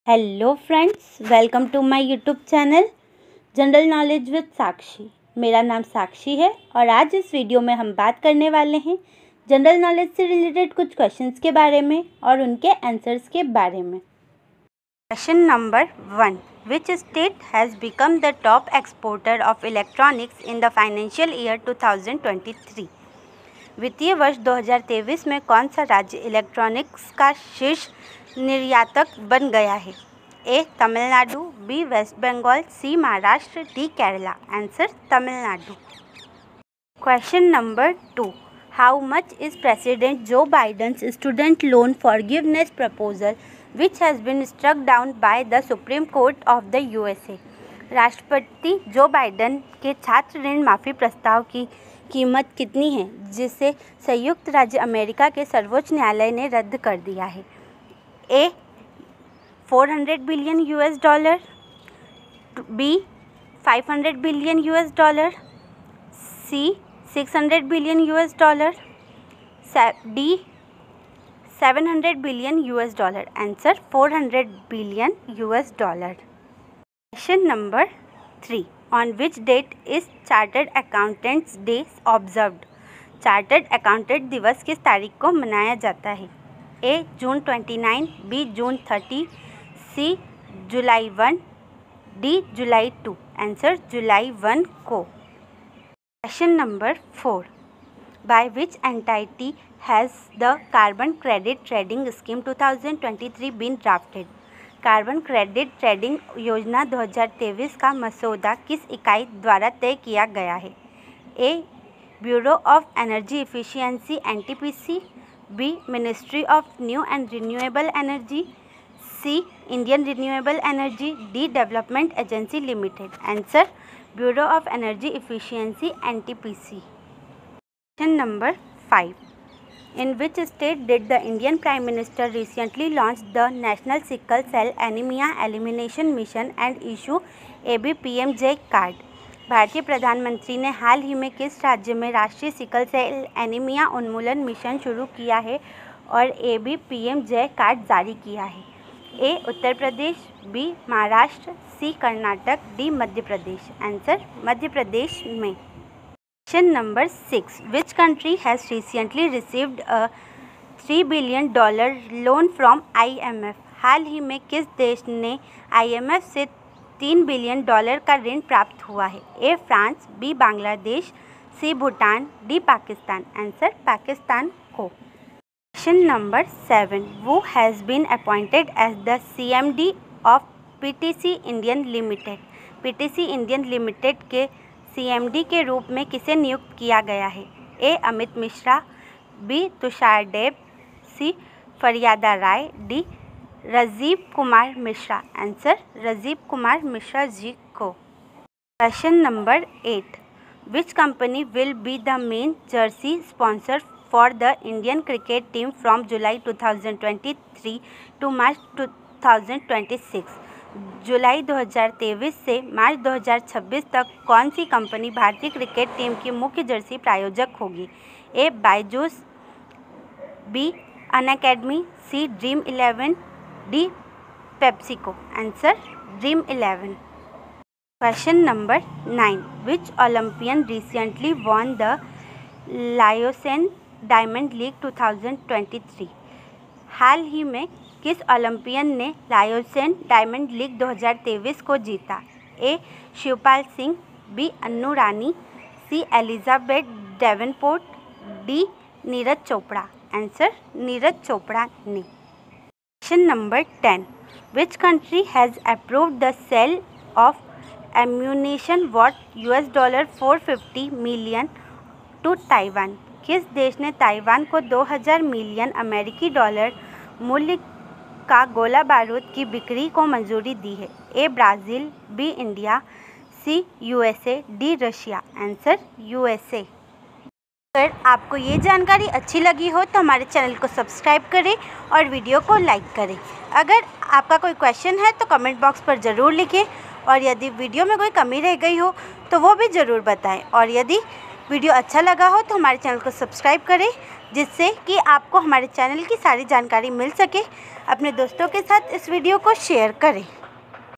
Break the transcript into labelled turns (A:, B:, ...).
A: Hello friends, welcome to my YouTube channel general knowledge with Sakshi. मेरा नाम साक्षी है और आज इस वीडियो में हम बात करने वाले हैं जनरल नॉलेज से रिलेटेड कुछ क्वेश्चंस के बारे में और उनके आंसर्स के बारे में। Question number 1, which state has become the top exporter of electronics in the financial year 2023? वित्तीय वर्ष 2023 में कौन सा राज्य इलेक्ट्रॉनिक्स का शीर्ष निर्यातक बन गया है? A Tamil Nadu, B West Bengal, C Maharashtra, D Kerala. Answer Tamil Nadu. Question number 2, how much is President Joe Biden's student loan forgiveness proposal which has been struck down by the Supreme Court of the USA? राष्ट्रपति Joe Biden के छात्र ऋण माफ़ी प्रस्ताव की कीमत कितनी है जिसे संयुक्त राज्य अमेरिका के सर्वोच्च न्यायालय ने रद्द कर दिया है? A 400 billion US dollar, B 500 billion US dollar, C 600 billion US dollar, D 700 billion US dollar. Answer 400 billion US dollar. Question number 3, on which date is chartered accountants day observed? Chartered accountant दिवस किस तारीख को मनाया जाता है? A June 29, B June 30, C July 1, D July 2। Answer July 1 को। Question number 4, by which entity has the carbon credit trading scheme 2023 been drafted? Carbon credit trading योजना 2023 का मसौदा किस इकाई द्वारा तय किया गया है? A Bureau of Energy Efficiency NTPC, B Ministry of New and Renewable Energy, C Indian Renewable Energy, D Development Agency Limited. Answer Bureau of Energy Efficiency NTPC. Question number 5, in which state did the Indian Prime Minister recently launch the National Sickle Cell Anemia Elimination Mission and issue ABPMJ card? भारतीय प्रधानमंत्री ने हाल ही में किस राज्य में राष्ट्रीय sickle cell anaemia उन्मूलन मिशन शुरू किया है और ABPMJ कार्ड जारी किया है? ए उत्तर प्रदेश, बी महाराष्ट्र, सी कर्नाटक, डी मध्य प्रदेश। आंसर मध्य प्रदेश में। Question number 6, which country has recently received a $3 billion loan from IMF? हाल ही में किस देश ने IMF से $3 बिलियन का ऋण प्राप्त हुआ है? A France, B Bangladesh, C Bhutan, D Pakistan. Answer Pakistan को। Question number 7, who has been appointed as the CMD of PTC Indian limited? PTC Indian limited के CMD के रूप में किसे नियुक्त किया गया है? A Amit Mishra, B Tushar Dev, C Fariyada Rai, D Rajiv Kumar Mishra. Answer Rajiv Kumar Mishra ji को। Question number 8, which company will be the main jersey sponsor for the Indian cricket team from July 2023 to March 2026? जुलाई 2023 से मार्च 2026 तक कौन सी कंपनी भारतीय क्रिकेट टीम की मुख्य जर्सी प्रायोजक होगी? A Byju's, B Unacademy, C Dream 11, D PepsiCo. Answer Dream 11। Question number 9, which Olympian recently won the Lausanne Diamond League 2023? हाल ही में किस ओलंपियन ने लायोसेन डायमंड लीग 2023 को जीता? A Shivpal Singh, B Annu Rani, C Elizabeth Davenport, D Neeraj Chopra. Answer Neeraj Chopra ने। Question number 10, which country has approved the sale of ammunition worth $450 million to Taiwan? किस देश ने ताइवान को 2000 मिलियन अमेरिकी डॉलर मूल्य का गोला बारूद की बिक्री को मंजूरी दी है? ए ब्राज़ील, बी इंडिया, सी USA, D Russia. Answer USA। अगर आपको ये जानकारी अच्छी लगी हो तो हमारे चैनल को सब्सक्राइब करें और वीडियो को लाइक करें। अगर आपका कोई क्वेश्चन है तो कमेंट बॉक्स पर ज़रूर लिखें और यदि वीडियो में कोई कमी रह गई हो तो वो भी ज़रूर बताएं। और यदि वीडियो अच्छा लगा हो तो हमारे चैनल को सब्सक्राइब करें, जिससे कि आपको हमारे चैनल की सारी जानकारी मिल सके। अपने दोस्तों के साथ इस वीडियो को शेयर करें।